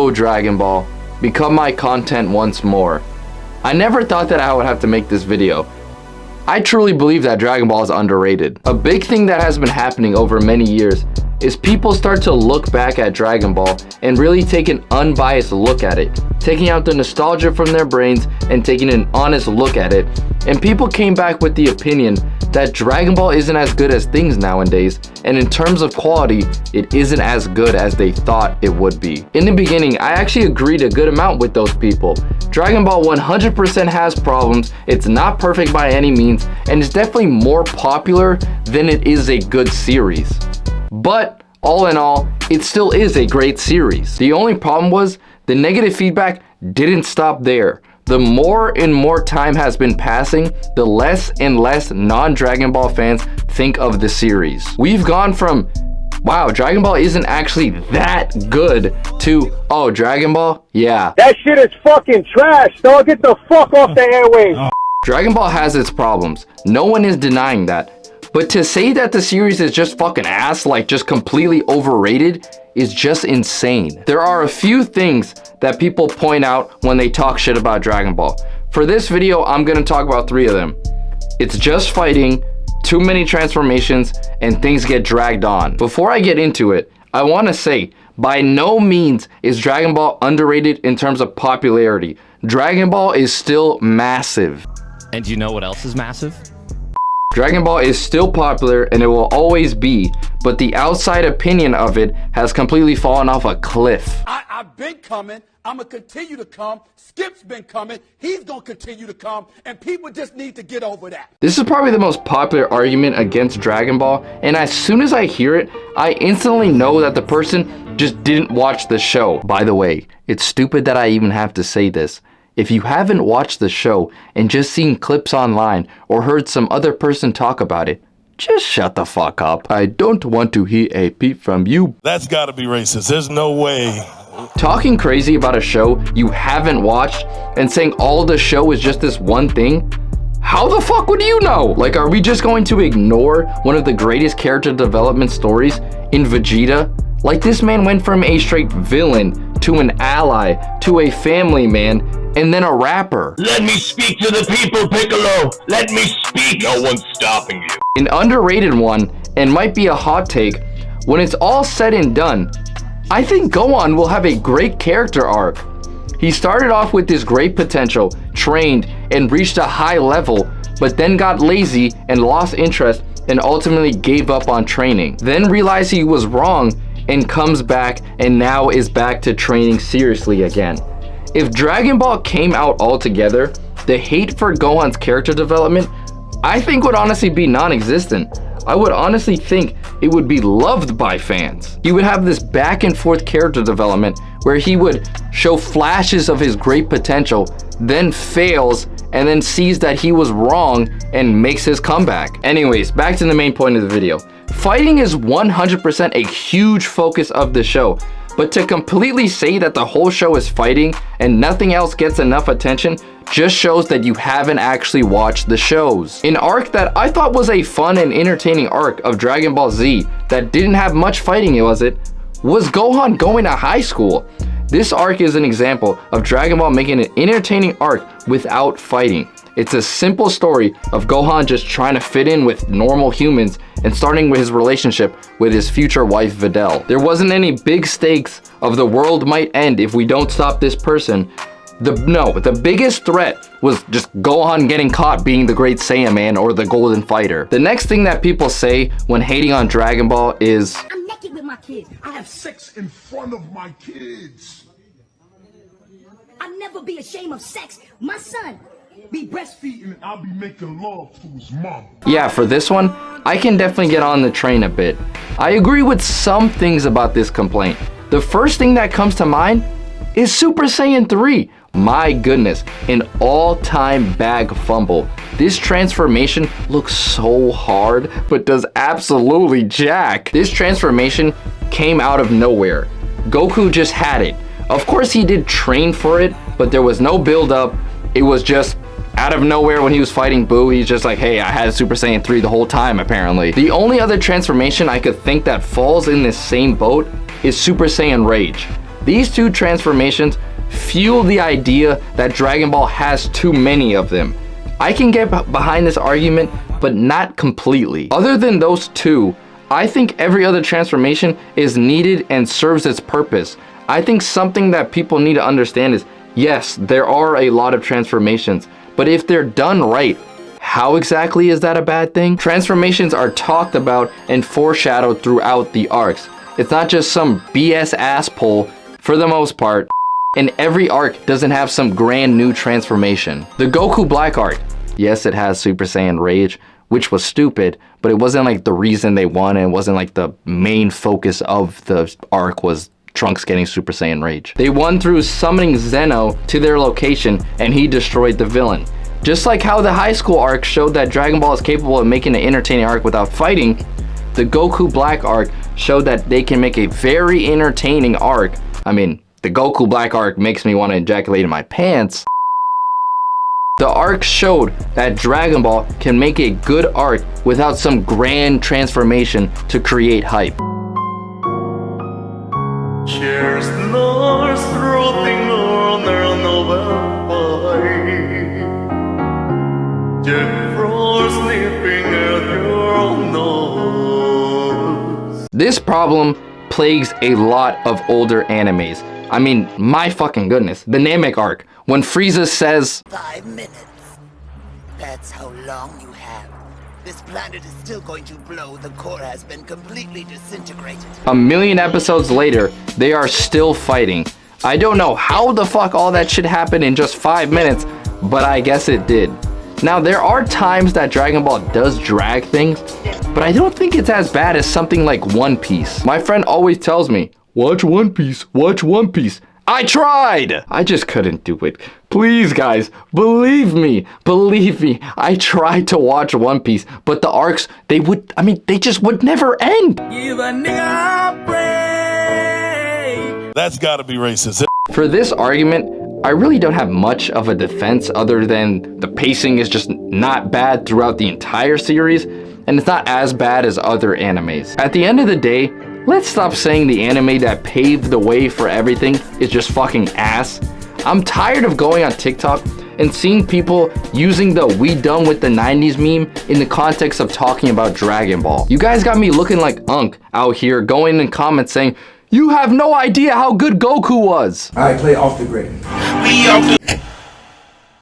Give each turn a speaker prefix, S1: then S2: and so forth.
S1: Go Dragon Ball, become my content once more. I never thought that I would have to make this video. I truly believe that Dragon Ball is underrated. A big thing that has been happening over many years is people start to look back at Dragon Ball and really take an unbiased look at it, taking out the nostalgia from their brains and taking an honest look at it. And people came back with the opinion that Dragon Ball isn't as good as things nowadays, and in terms of quality, it isn't as good as they thought it would be. In the beginning, I actually agreed a good amount with those people. Dragon Ball 100% has problems, it's not perfect by any means, and it's definitely more popular than it is a good series. But all in all, it still is a great series. The only problem was the negative feedback didn't stop there. The more and more time has been passing, the less and less non-Dragon Ball fans think of the series. We've gone from, wow, Dragon Ball isn't actually that good, to, oh, Dragon Ball? Yeah.
S2: That shit is fucking trash, dog. Get the fuck off the airwaves.
S1: Dragon Ball has its problems. No one is denying that. But to say that the series is just fucking ass, like just completely overrated, is just insane. There are a few things that people point out when they talk shit about Dragon Ball. For this video, I'm gonna talk about 3 of them. It's just fighting, too many transformations, and things get dragged on. Before I get into it, I wanna say, by no means is Dragon Ball underrated in terms of popularity. Dragon Ball is still massive.
S3: And do you know what else is massive?
S1: Dragon Ball is still popular and it will always be, but the outside opinion of it has completely fallen off a cliff.
S4: I've been coming, I'm gonna continue to come, Skip's been coming, he's gonna continue to come, and people just need to get over that.
S1: This is probably the most popular argument against Dragon Ball, and as soon as I hear it, I instantly know that the person just didn't watch the show. By the way, it's stupid that I even have to say this. If you haven't watched the show and just seen clips online or heard some other person talk about it, just shut the fuck up. I don't want to hear a peep from you.
S5: That's gotta be racist. There's no way.
S1: Talking crazy about a show you haven't watched and saying all the show is just this one thing? How the fuck would you know? Like, are we just going to ignore one of the greatest character development stories in Vegeta? Like, this man went from a straight villain to an ally to a family man and then a rapper.
S6: Let me speak to the people, Piccolo. Let me speak. No one's stopping you.
S1: An underrated one, and might be a hot take, when it's all said and done, I think Gohan will have a great character arc. He started off with this great potential, trained, and reached a high level, but then got lazy and lost interest and ultimately gave up on training. Then realized he was wrong and comes back and now is back to training seriously again. If Dragon Ball came out altogether, the hate for Gohan's character development, I think would honestly be non-existent. I would honestly think it would be loved by fans. He would have this back and forth character development where he would show flashes of his great potential, then fails, and then sees that he was wrong and makes his comeback. Anyways, back to the main point of the video. Fighting is 100% a huge focus of the show, but to completely say that the whole show is fighting and nothing else gets enough attention just shows that you haven't actually watched the shows. An arc that I thought was a fun and entertaining arc of Dragon Ball Z that didn't have much fighting, was Gohan going to high school. This arc is an example of Dragon Ball making an entertaining arc without fighting. It's a simple story of Gohan just trying to fit in with normal humans and starting with his relationship with his future wife Videl. There wasn't any big stakes of the world might end if we don't stop this person. The biggest threat was just Gohan getting caught being the Great Saiyan Man or the Golden Fighter. The next thing that people say when hating on Dragon Ball is,
S7: I'm naked with my kids.
S5: I have sex in front of my kids.
S7: I'll never be ashamed of sex. My son be breastfeeding
S5: And I'll be making love to his mom.
S1: yeah, for this one, I can definitely get on the train a bit. I agree with some things about this complaint. The first thing that comes to mind is Super Saiyan 3. My goodness, an all-time bag fumble. This transformation looks so hard, but does absolutely jack. This transformation came out of nowhere. Goku just had it. Of course he did train for it, but there was no build up. It was just out of nowhere when he was fighting Buu. He's just like, hey, I had Super Saiyan 3 the whole time apparently. The only other transformation I could think that falls in this same boat is Super Saiyan Rage. These two transformations fuel the idea that Dragon Ball has too many of them. I can get behind this argument, but not completely. Other than those two, I think every other transformation is needed and serves its purpose. I think something that people need to understand is, yes, there are a lot of transformations, but if they're done right, how exactly is that a bad thing? Transformations are talked about and foreshadowed throughout the arcs. It's not just some BS ass pull for the most part. And every arc doesn't have some grand new transformation. The Goku Black arc, yes, it has Super Saiyan Rage, which was stupid, but it wasn't like the reason they won, and it wasn't like the main focus of the arc was Trunks getting Super Saiyan Rage. They won through summoning Zeno to their location, and he destroyed the villain. Just like how the high school arc showed that Dragon Ball is capable of making an entertaining arc without fighting, the Goku Black arc showed that they can make a very entertaining arc. I mean, the Goku Black arc makes me want to ejaculate in my pants. The arc showed that Dragon Ball can make a good arc without some grand transformation to create hype. This problem plagues a lot of older animes. I mean, my fucking goodness, the Namek arc, when Frieza says,
S8: 5 minutes. That's how long you have. This planet is still going to blow. The core has been completely disintegrated.
S1: A million episodes later, they are still fighting. I don't know how the fuck all that shit happened in just 5 minutes, but I guess it did. Now, there are times that Dragon Ball does drag things, but I don't think it's as bad as something like One Piece. My friend always tells me, watch One Piece, watch One Piece. I tried! I just couldn't do it. Please, guys, believe me, I tried to watch One Piece, but the arcs, they just would never end.
S4: Give a nigga a break.
S5: That's gotta be racist.
S1: For this argument, I really don't have much of a defense other than the pacing is just not bad throughout the entire series, and it's not as bad as other animes. At the end of the day, let's stop saying the anime that paved the way for everything is just fucking ass. I'm tired of going on TikTok and seeing people using the "we done with the 90s" meme in the context of talking about Dragon Ball. You guys got me looking like Unk out here going in comments saying, you have no idea how good Goku was.
S9: Alright, play off the grid.
S6: We off the